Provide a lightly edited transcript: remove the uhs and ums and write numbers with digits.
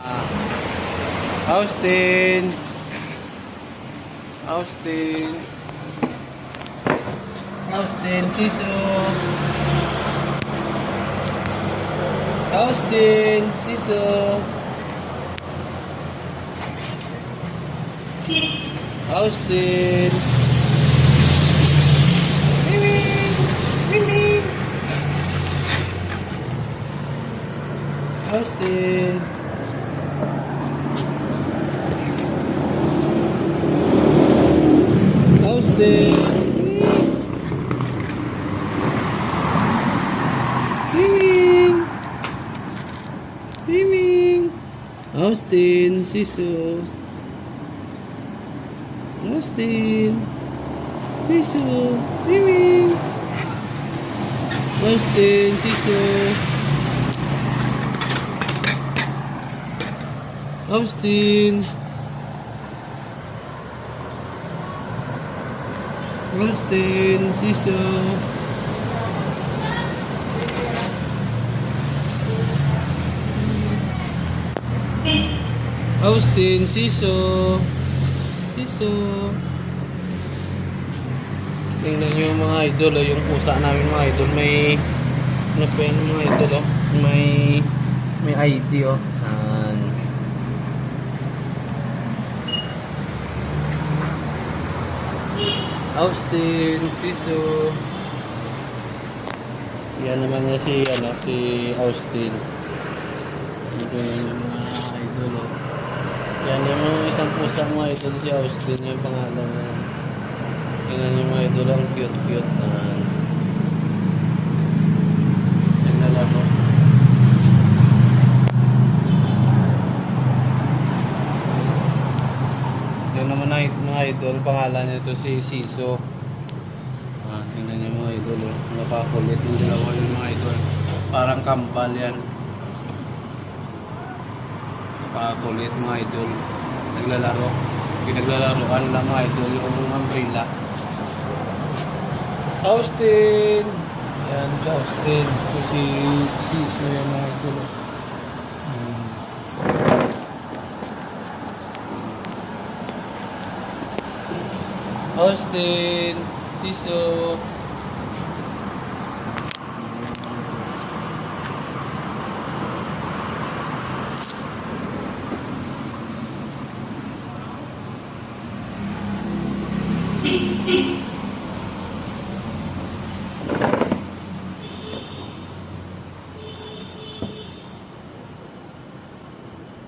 Austin. Austin. Austin, Siso. Austin, Siso. Austin. Miming. Miming. Austin. Austin. Miming. Miming. Austin, Siso. Austin. Siso. Miming. Austin, Siso. Austin. Austin, Siso. Austin, Siso. Siso. Tingnan nyo yung mga idol, yung pusa namin mga idol. May ano pa yan mga idol, may ID oh. Austin, Siso. Yan naman niya si Austin. Ito na yung mga idol oh. Yan yung isang pusa mga idol si Austin yung pangalan niya. Yan yung mga idol ang cute naman. Yan na lang oh. Ito naman mga idol, pangalan niya ito si Siso. Tingnan niyo mga idol, nakakulit yung dalawa yung mga idol. Parang kambal yan. Nakakulit mga idol. Naglalaro. Pinaglalaroan lang mga idol yung umbrella. Austin! Yan si Austin. Ito si Siso yung mga idol. Austin, Siso.